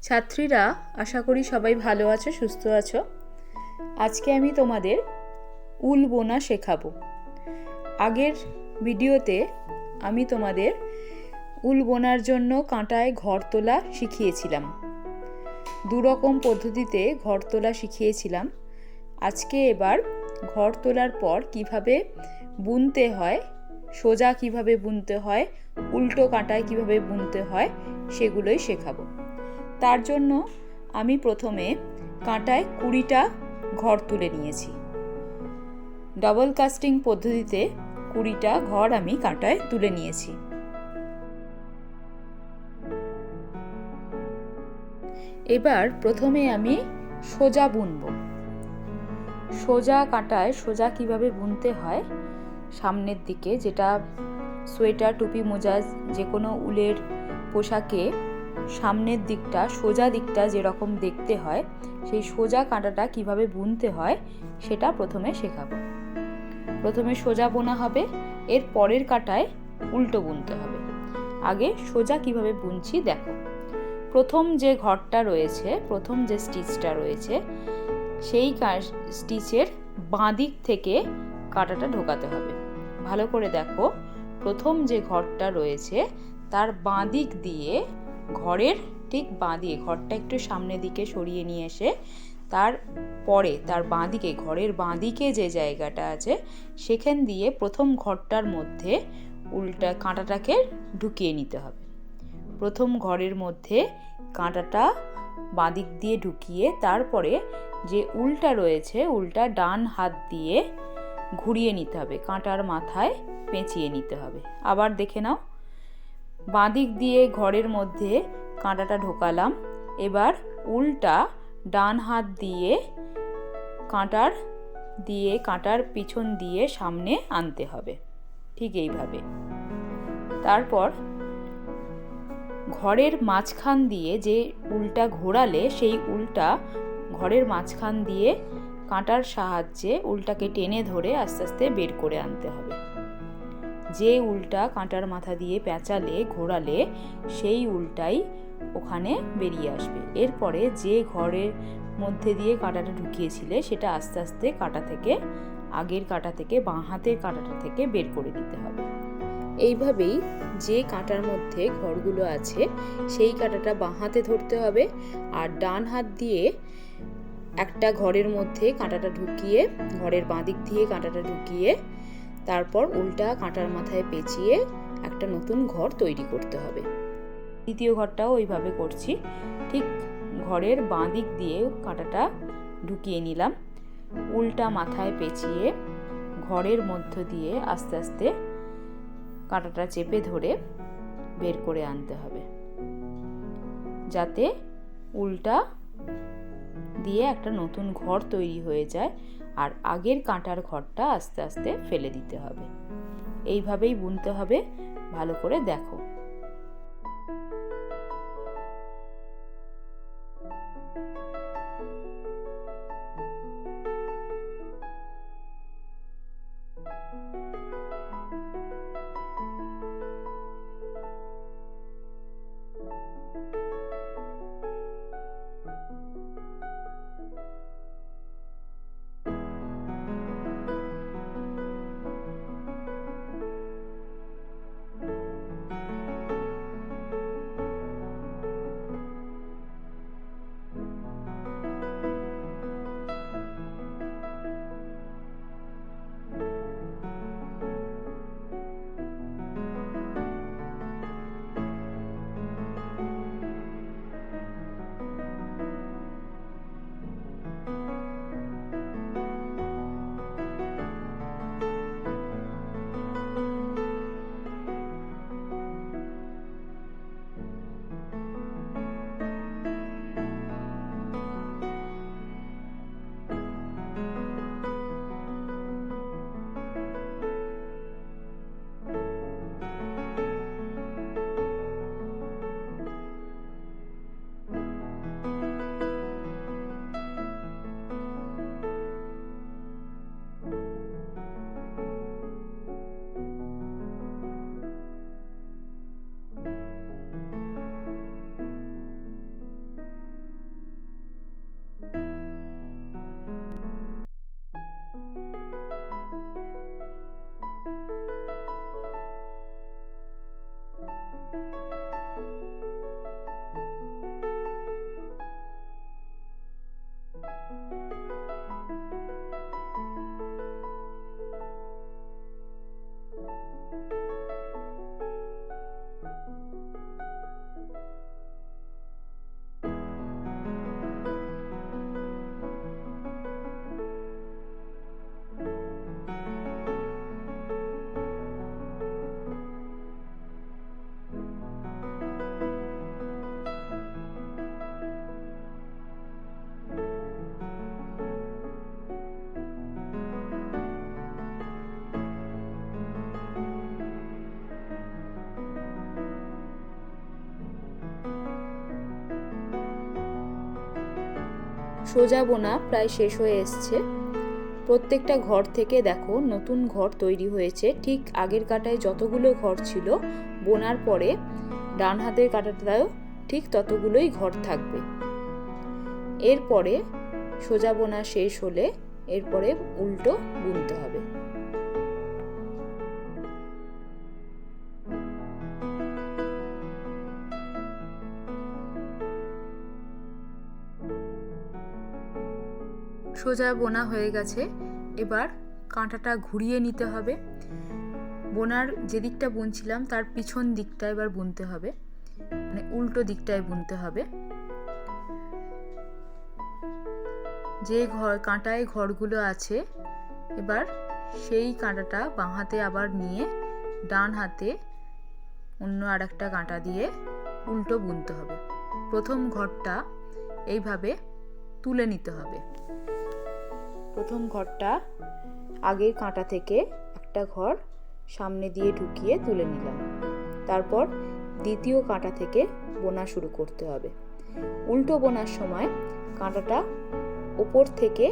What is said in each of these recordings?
ছাত্রীরা আশা করি সবাই ভালো আছো, সুস্থ আছো। আজকে আমি তোমাদের উল বোনা শেখাবো। আগের ভিডিওতে আমি তোমাদের উল বোনার জন্য কাঁটায় ঘর তোলা শিখিয়েছিলাম। দুরকম পদ্ধতিতে ঘর তোলা শিখিয়েছিলাম। আজকে এবার ঘর তোলার পর কিভাবে বুনতে হয়, সোজা কিভাবে বুনতে হয়, উল্টো কাঁটায় কিভাবে বুনতে হয় সেগুলোই শেখাবো। তার জন্য আমি প্রথমে কাঁটায় 20টা ঘর তুলে নিয়েছি। ডাবল কাস্টিং পদ্ধতিতে 20টা ঘর আমি কাঁটায় তুলে নিয়েছি। এবার প্রথমে আমি সোজা বুনব। সোজা কাঁটায় সোজা কিভাবে বুনতে হয়, সামনের দিকে, যেটা সোয়েটার, টুপি, মোজা, যে কোনো উলের পোশাকে সামনের দিকটা, সোজা দিকটা যেরকম দেখতে হয়, সেই সোজা কাঁটাটা কিভাবে বুনতে হয় সেটা প্রথমে শেখাবো। প্রথমে সোজা বোনা হবে, এর পরের কাঁটায় উল্টো বুনতে হবে। আগে সোজা কিভাবে বুনছি দেখো। প্রথম যে ঘরটা রয়েছে, প্রথম যে স্টিচটা রয়েছে, সেই স্টিচের বাঁ দিক থেকে কাঁটাটা ঢোকাতে হবে। ভালো করে দেখো, প্রথম যে ঘরটা রয়েছে তার বাঁ দিক দিয়ে, ঘরের ঠিক বাঁ দিকে, ঘরটা একটু সামনের দিকে সরিয়ে নিয়ে এসে তার পরে তার বাঁ দিকে, ঘরের বাঁ দিকে যে জায়গাটা আছে সেখান দিয়ে প্রথম ঘরটার মধ্যে উল্টা কাঁটাটাকে ঢুকিয়ে নিতে হবে। প্রথম ঘরের মধ্যে কাঁটাটা বাঁ দিক দিয়ে ঢুকিয়ে তারপরে যে উলটা রয়েছে, উলটা ডান হাত দিয়ে ঘুরিয়ে নিতে হবে, কাঁটার মাথায় পেঁচিয়ে নিতে হবে। আবার দেখে নাও, বাঁ দিক দিয়ে ঘরের মধ্যে কাঁটাটা ঢোকালাম, এবার উলটা ডান হাত দিয়ে কাঁটার পিছন দিয়ে সামনে আনতে হবে, ঠিক এইভাবে। তারপর ঘরের মাঝখান দিয়ে যে উলটা ঘোরালে, সেই উলটা ঘরের মাঝখান দিয়ে কাঁটার সাহায্যে উলটাকে টেনে ধরে আস্তে আস্তে বের করে আনতে হবে। যে উলটা কাঁটার মাথা দিয়ে পেঁচালে, ঘোরালে, সেই উলটাই ওখানে বেরিয়ে আসবে। এরপরে যে ঘরের মধ্যে দিয়ে কাঁটাটা ঢুকিয়েছিলে সেটা আস্তে আস্তে কাঁটা থেকে, আগের কাঁটা থেকে, বাঁ হাতের কাঁটাটা থেকে বের করে দিতে হবে। এইভাবেই যে কাঁটার মধ্যে ঘরগুলো আছে সেই কাঁটাটা বাঁ হাতে ধরতে হবে, আর ডান হাত দিয়ে একটা ঘরের মধ্যে কাঁটাটা ঢুকিয়ে, ঘরের বাঁ দিক দিয়ে কাঁটাটা ঢুকিয়ে তারপর উল্টা কাঁটার মাথায় পেঁচিয়ে একটা নতুন ঘর তৈরি করতে হবে। দ্বিতীয় ঘরটাও ওইভাবে করছি। ঠিক ঘরের বাঁ দিক দিয়ে কাঁটাটা ঢুকিয়ে নিলাম, উল্টা মাথায় পেঁচিয়ে ঘরের মধ্য দিয়ে আস্তে আস্তে কাঁটাটা চেপে ধরে বের করে আনতে হবে, যাতে উল্টা দিয়ে একটা নতুন ঘর তৈরি হয়ে যায়, আর আগের কাঁটার ঘরটা আস্তে আস্তে ফেলে দিতে হবে। এইভাবেই বুনতে হবে। ভালো করে দেখো। সোজা বোনা প্রায় শেষ হয়ে এসছে। প্রত্যেকটা ঘর থেকে দেখো নতুন ঘর তৈরি হয়েছে। ঠিক আগের কাটায় যতগুলো ঘর ছিল, বোনার পরে ডান হাতের কাটাটাও ঠিক ততগুলোই ঘর থাকবে। এরপরে সোজা বোনা শেষ হলে এরপরে উল্টো বুনতে হবে। সোজা বোনা হয়ে গেছে, এবার কাঁটাটা ঘুরিয়ে নিতে হবে। বোনার যে দিকটা বুনছিলাম তার পিছন দিকটা এবার বুনতে হবে, মানে উল্টো দিকটায় বুনতে হবে। যে কাঁটায় ঘরগুলো আছে এবার সেই কাঁটাটা বাঁ হাতে আবার নিয়ে ডান হাতে অন্য আর একটা কাঁটা দিয়ে উল্টো বুনতে হবে। প্রথম ঘরটা এইভাবে তুলে নিতে হবে। প্রথম ঘরটা আগের কাঁটা থেকে একটা ঘর সামনে দিয়ে ঢুকিয়ে তুলে নিলাম। তারপর দ্বিতীয় কাঁটা থেকে বোনা শুরু করতে হবে। উল্টো বোনার সময় কাঁটাটা ওপর থেকে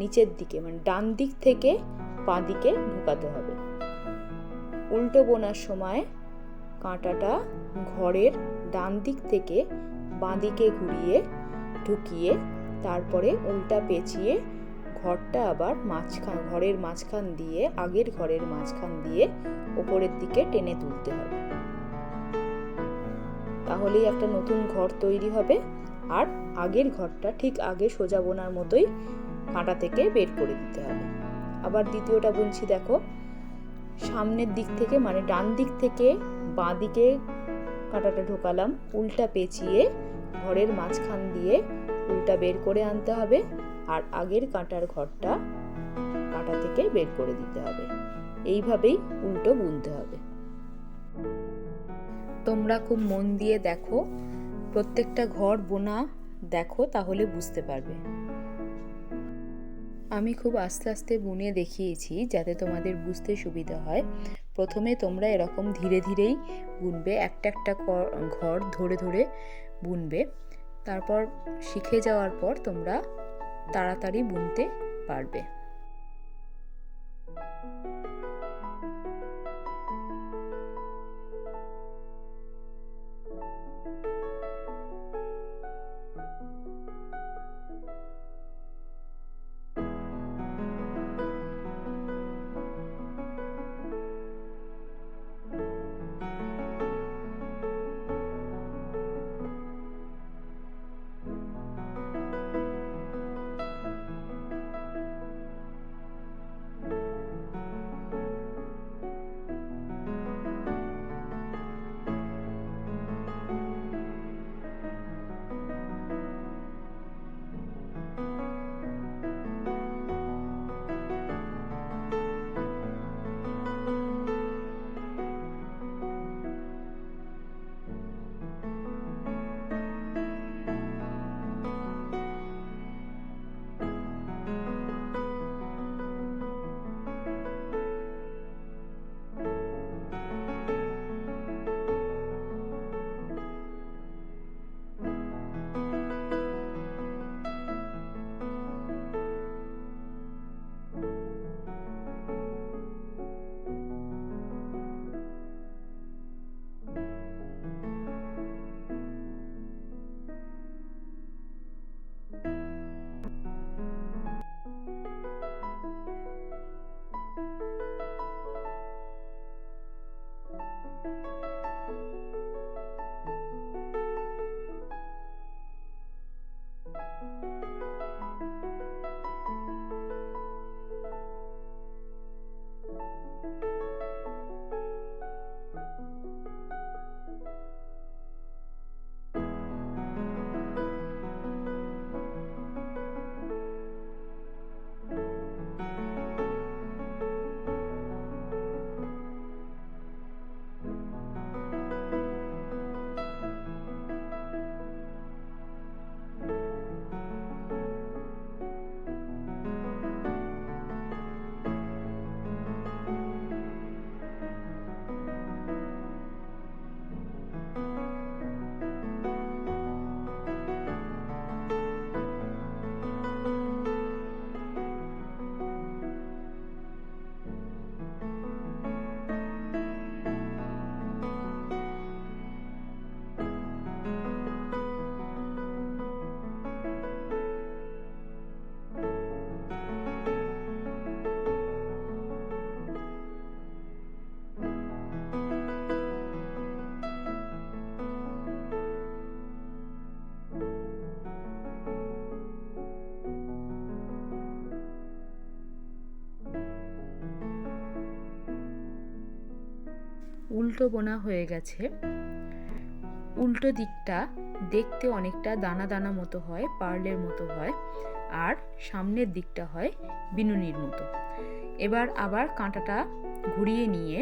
নিচের দিকে, মানে ডান দিক থেকে বাঁ দিকে ঢুকাতে হবে। উল্টো বোনার সময় কাঁটাটা ঘরের ডান দিক থেকে বাঁ দিকে ঘুরিয়ে ঢুকিয়ে তারপরে উল্টা পেঁচিয়ে ঘরটা আবার ঘরের মাঝখান দিয়ে, আগের ঘরের মাঝখান দিয়ে ওপরের দিকে টেনে তুলতে হবে। তাহলেই একটা নতুন ঘর তৈরি হবে। আর আগের ঘরটা ঠিক আগে সোজা বোনার মতোই কাঁটা থেকে বের করে দিতে হবে। আবার দ্বিতীয়টা বুনছি, দেখো সামনের দিক থেকে, মানে ডান দিক থেকে বাঁ দিকে কাঁটাটা ঢোকালাম, উল্টা পেঁচিয়ে ঘরের মাঝখান দিয়ে উল্টা বের করে আনতে হবে। আর আগের কাঁটার ঘরটা কাঁটা থেকে বের করে দিতে হবে। এইভাবেই উল্টো বুনতে হবে। তোমরা খুব মন দিয়ে দেখো, প্রত্যেকটা ঘর বোনা দেখো, তাহলে বুঝতে পারবে। আমি খুব আস্তে আস্তে বুনে দেখিয়েছি যাতে তোমাদের বুঝতে সুবিধা হয়। প্রথমে তোমরা এরকম ধীরে ধীরেই বুনবে, একটা একটা ঘর ধরে ধরে বুনবে। তারপর শিখে যাওয়ার পর তোমরা তাড়াতাড়ি বুনতে পারবে। উল্টো বোনা হয়ে গেছে। উল্টো দিকটা দেখতে অনেকটা দানা দানা মতো হয়, পার্লের মতো হয়, আর সামনের দিকটা হয় বিনুনির মতো। এবার আবার কাঁটাটা ঘুরিয়ে নিয়ে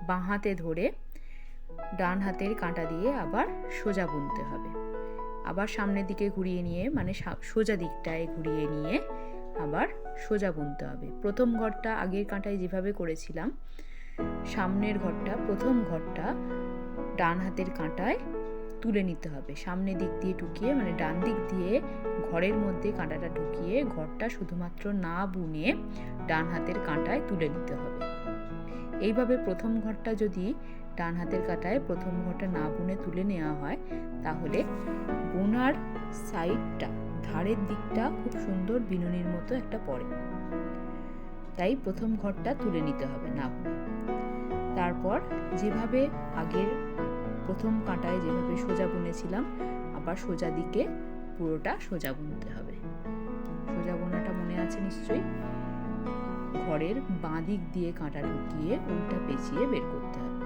বাঁ হাতে ধরে ডান হাতের কাঁটা দিয়ে আবার সোজা বুনতে হবে। আবার সামনের দিকে ঘুরিয়ে নিয়ে, মানে সোজা দিকটায় ঘুরিয়ে নিয়ে আবার সোজা বুনতে হবে। প্রথম ঘরটা আগের কাঁটায় যেভাবে করেছিলাম, সামনের ঘরটা, প্রথম ঘরটা ডান হাতের কাঁটায় তুলে নিতে হবে। সামনের দিক দিয়ে ঢুকিয়ে, মানে ডান দিক দিয়ে ঘরের মধ্যে কাঁটাটা ঢুকিয়ে ঘরটা শুধুমাত্র না বুনে ডান হাতের কাঁটায় তুলে নিতে হবে। এইভাবে প্রথম ঘরটা যদি ডান হাতের কাঁটায় প্রথম ঘরটা না বুনে তুলে নেওয়া হয়, তাহলে বোনার সাইডটা, ধারের দিকটা খুব সুন্দর বিনুনির মতো একটা পড়ে। তাই প্রথম ঘরটা তুলে নিতে হবে না বুনে। তারপর যেভাবে আগের প্রথম কাঁটায় যেভাবে সোজা বুনেছিলাম, আবার সোজা দিকে পুরোটা সোজা বুনতে হবে। সোজা বোনাটা মনে আছে নিশ্চয়ই। ঘরের বাঁ দিক দিয়ে কাঁটা ঢুকিয়ে উল্টা পেঁচিয়ে বের করতে হবে।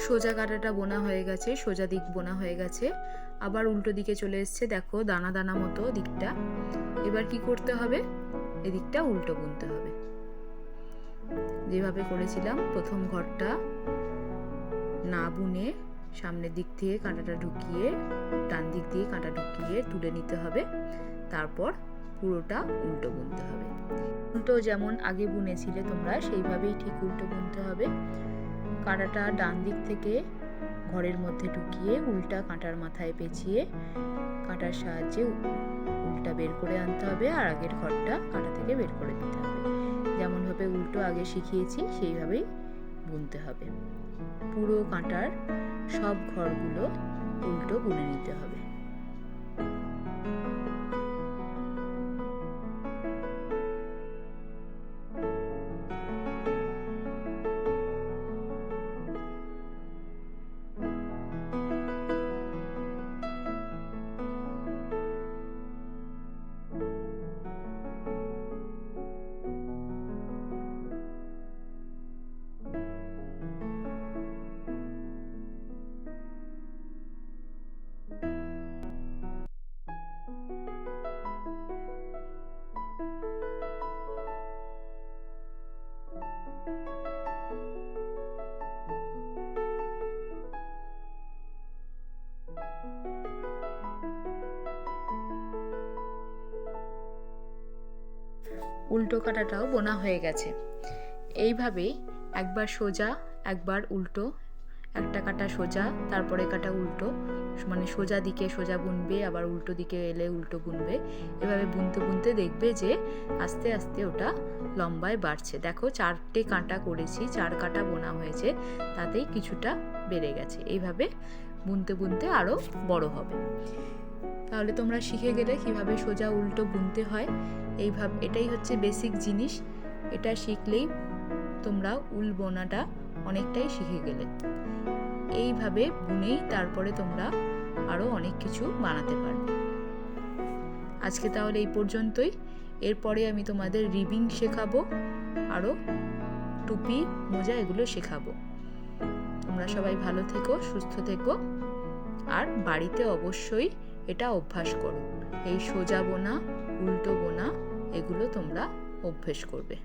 সোজা কাঁটাটা বোনা হয়ে গেছে, সোজা দিক বোনা হয়ে গেছে। আবার উল্টো দিকে চলে এসছে, দেখো দানা দানা মতো দিকটা। এবার কি করতে হবে, এদিকটা উল্টো বুনতে হবে। যেভাবে করেছিলাম, প্রথম ঘরটা না বুনে সামনের দিক থেকে কাঁটাটা ঢুকিয়ে ডান দিক দিয়ে কাঁটা ঢুকিয়ে তুলে নিতে হবে। তারপর পুরোটা উল্টো বুনতে হবে। উল্টো যেমন আগে বুনেছিলে তোমরা, সেইভাবেই ঠিক উল্টো বুনতে হবে। কাঁটাটা ডান দিক থেকে ঘরের মধ্যে ঢুকিয়ে উল্টা কাঁটার মাথায় পেঁচিয়ে কাঁটার সাহায্যে উল্টা বের করে আনতে হবে, আর আগের ঘরটা কাঁটা থেকে বের করে দিতে হবে। যেমনভাবে উল্টো আগে শিখিয়েছি সেইভাবেই বুনতে হবে। পুরো কাঁটার সব ঘরগুলো উল্টো বুনে নিতে হবে। উল্টো কাঁটাটাও বোনা হয়ে গেছে। এইভাবেই একবার সোজা, একবার উল্টো, একটা কাঁটা সোজা, তারপরে কাঁটা উল্টো, মানে সোজা দিকে সোজা বুনবে, আবার উল্টো দিকে এলে উল্টো বুনবে। এভাবে বুনতে বুনতে দেখবে যে আস্তে আস্তে ওটা লম্বায় বাড়ছে। দেখো 4টে কাঁটা করেছি, 4 কাঁটা বোনা হয়েছে, তাতেই কিছুটা বেড়ে গেছে। এইভাবে বুনতে বুনতে আরও বড় হবে। তাহলে তোমরা শিখে গেলে কিভাবে সোজা উল্টো বুনতে হয়। এটাই হচ্ছে বেসিক জিনিস। এটা শিখলেই তোমরা উল বোনাটা অনেকটাই শিখে গেলে। এইভাবে বুনেই তারপরে তোমরা আরও অনেক কিছু বানাতে পারবে। আজকে তাহলে এই পর্যন্তই। এরপরে আমি তোমাদের রিবিং শেখাবো, আরও টুপি, মোজা এগুলো শেখাবো। তোমরা সবাই ভালো থেকো, সুস্থ থেকো, আর বাড়িতে অবশ্যই এটা অভ্যাস করো। এই সোজা বোনা, উল্টো বোনা এগুলো তোমরা অভ্যেস করবে।